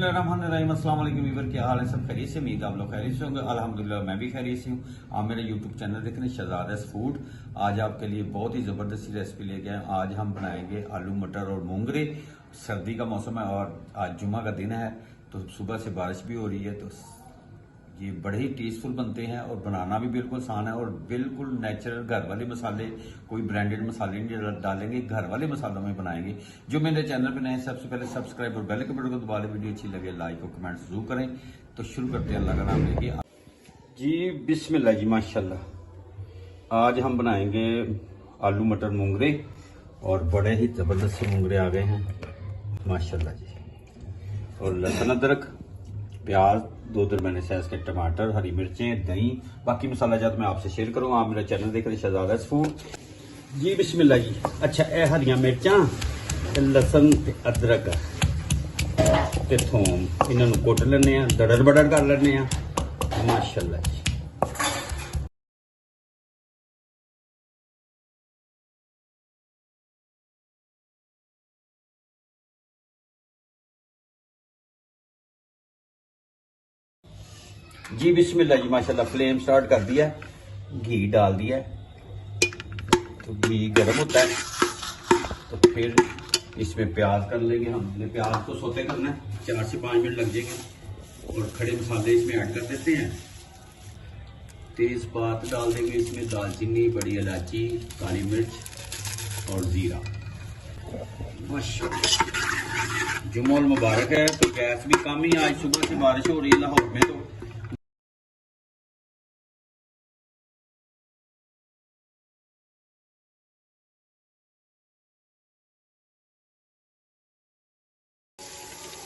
बिस्मिल्लाहिर्रहमानिर्रहीम। अस्सलाम वालेकुम वीवर, क्या हाल है? सब खैरियत से? उम्मीद आप लोग खैरियत से होंगे। अल्हम्दुलिल्लाह मैं भी खैरियत से हूँ। आप मेरे यूट्यूब चैनल देख रहे हैं शहजादास फूड। आज आपके लिए बहुत ही ज़बरदस्त रेसिपी लेके आए। आज हम बनाएंगे आलू मटर और मूंगरे। सर्दी का मौसम है और आज जुम्मा का दिन है, तो सुबह से बारिश भी हो रही है, तो ये बड़े ही टेस्टफुल बनते हैं और बनाना भी बिल्कुल आसान है और बिल्कुल नेचुरल घर वाले मसाले, कोई ब्रांडेड मसाले नहीं डालेंगे, घर वाले मसालों में बनाएंगे। जो मेरे चैनल पे नए, सबसे पहले सब्सक्राइब और बेल के बटन को दबा लें। वीडियो अच्छी लगे लाइक और कमेंट जरूर करें। तो शुरू करते हैं अल्लाह का नाम लेके जी। बिस्मिल्लाह जी, माशाल्लाह। आज हम बनाएंगे आलू मटर मूंगरे और बड़े ही जबरदस्त से मूंगरे आ गए हैं माशाल्लाह जी। और लहसुन अदरक, प्याज, 2 दरमियाने साइज के टमाटर, हरी मिर्चें, दही, बाकी मसाला जात मैं आपसे शेयर करूँगा। आप मेरा चैनल देख रहे शहजादास फूड जी। बिस्मिल्लाह जी। अच्छा, ए हरियां मिर्चां, लहसुन ते अदरक ते थोम, इन्हों कुट लेने, दड़ड़ बड़ड़ कर लेने माशाल्लाह जी। जी बिस्मिल्लाह जी, माशाल्लाह। फ्लेम स्टार्ट कर दिया, घी डाल दिया, तो घी गर्म होता है तो फिर इसमें प्याज कर लेंगे। हमने प्याज को सोते करना है, 4 से 5 मिनट लग जाएंगे। और खड़े मसाले इसमें ऐड कर देते हैं। तेजपात डाल देंगे इसमें, दालचीनी, बड़ी इलायची, काली मिर्च और जीरा। माशाल्लाह, जुम्मोल मुबारक है, तो गैस भी कम ही। आज सुबह से बारिश हो रही है लाहौर में, तो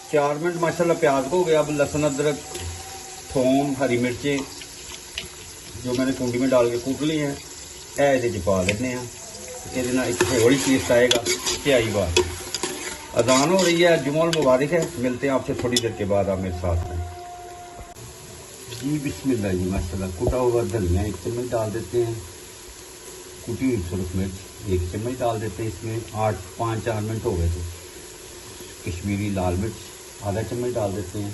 4 मिनट माशाल्लाह प्याज को हो गया। अब लहसुन अदरक, थोम, हरी मिर्चें जो मैंने कुंडी में डाल के कूट ली हैं, ये पा लेने हैं। ये एक होली टेस्ट आएगा। क्या ही बात, अजान हो रही है, जुम्मोल मुबारक है। मिलते हैं आपसे थोड़ी देर के बाद, आप मेरे साथ में जी। बिस्मिल्लाह जी, माशाल्लाह। कुटा हुआ धनिया 1 चम्मच डाल देते हैं, कुटी हुई सुरख मिर्च 1 चम्मच डाल देते हैं इसमें। 5-4 मिनट हो गए, तो कश्मीरी लाल मिर्च आधा चम्मच डाल देते हैं।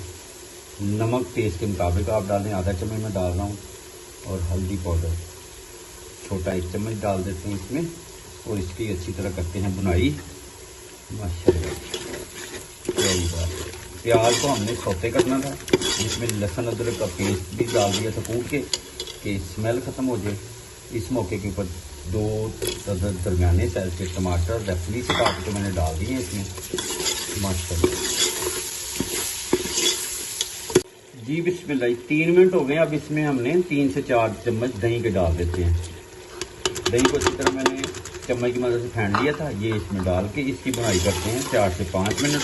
नमक टेस्ट के मुताबिक आप डालें, आधा चम्मच मैं डाल रहा हूँ। और हल्दी पाउडर छोटा 1 चम्मच डाल देते हैं इसमें। और इसकी अच्छी तरह करते हैं बुनाई माशाल्लाह। यही बात, प्याज को हमने सौते करना था, इसमें लहसुन अदरक का पेस्ट भी डाल दिया था कूट के, कि स्मेल ख़त्म हो जाए। इस मौके के ऊपर 2 दरमियाने साइज के टमाटर रफली से काट के मैंने डाल दिए इसमें माशाल्लाह जी। बिस्मिल्लाह। 3 मिनट हो गए। अब इसमें हमने 3 से 4 चम्मच दही के डाल देते हैं। दही को अच्छी तरह मैंने चम्मच की मदद से फेंट लिया था। ये इसमें डाल के इसकी बुनाई करते हैं 4 से 5 मिनट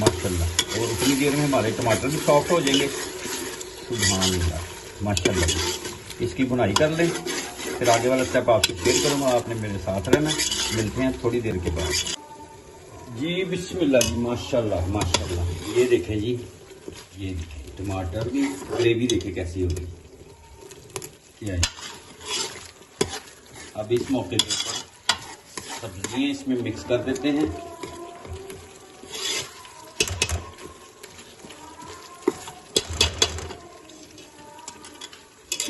माशाल्लाह। और उतनी देर में हमारे टमाटर भी सॉफ्ट हो जाएंगे। सुभान अल्लाह माशाल्लाह। इसकी बुनाई कर लें, फिर आगे वाला स्टेप आपसे शेयर करूँगा। आपने मेरे साथ रहना। मिलते हैं थोड़ी देर के बाद जी। बिस्मिल्लाह जी, माशाल्लाह माशाल्लाह। ये देखें जी, ये देखें टमाटर की ग्रेवी देखें कैसी हो गई। क्या है, अब इस मौके के ऊपर सब्जियां इसमें मिक्स कर देते हैं।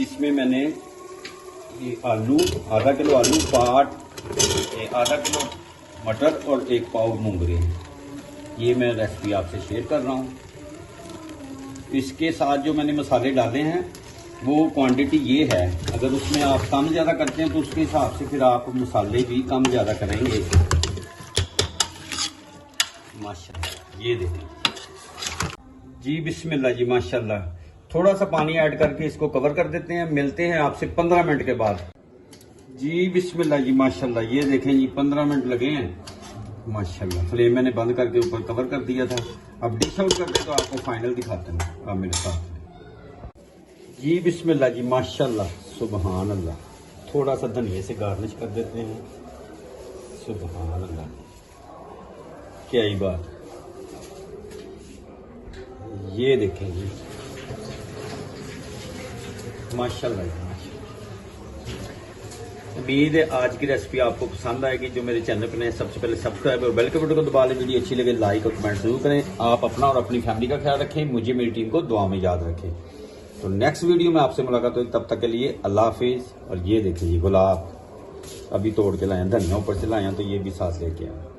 इसमें मैंने ये आलू, आधा किलो आलू, आधा किलो मटर और 1 पाव मूंगरे, ये मैं रेसिपी आपसे शेयर कर रहा हूँ। इसके साथ जो मैंने मसाले डाले हैं वो क्वांटिटी ये है। अगर उसमें आप कम ज़्यादा करते हैं तो उसके हिसाब से फिर आप मसाले भी कम ज़्यादा करेंगे माशाल्लाह। ये देखें जी। बिस्मिल्लाह जी, माशाल्लाह। थोड़ा सा पानी ऐड करके इसको कवर कर देते हैं। मिलते हैं आपसे 15 मिनट के बाद जी। बिस्मिल्लाह जी, माशाल्लाह। ये देखें जी, 15 मिनट लगे हैं माशाल्लाह। फ्लेम मैंने बंद करके ऊपर कवर कर दिया था। अब डिश आउट करते तो आपको फाइनल दिखाते हैं, आप मेरे साथ जी। बिस्मिल्लाह जी, माशाल्लाह। सुभान अल्लाह। थोड़ा सा धनिया से गार्निश कर देते हैं। सुभान अल्लाह, क्या ही बात। ये देखें जी, माशाल्लाह। उम्मीद है आज की रेसिपी आपको पसंद आएगी। जो मेरे चैनल पर नए सबसे पहले सब्सक्राइब और बेल के बटन को दबा लें। वीडियो अच्छी लगे लाइक और कमेंट जरूर करें। आप अपना और अपनी फैमिली का ख्याल रखें, मुझे मेरी टीम को दुआ में याद रखें। तो नेक्स्ट वीडियो में आपसे मुलाकात होगी, तब तक के लिए अल्लाह हाफिज। और ये देखिए गुलाब अभी तोड़ के लाए हैं, धनिया ऊपर से लाए हैं, तो ये भी साथ लेके आए।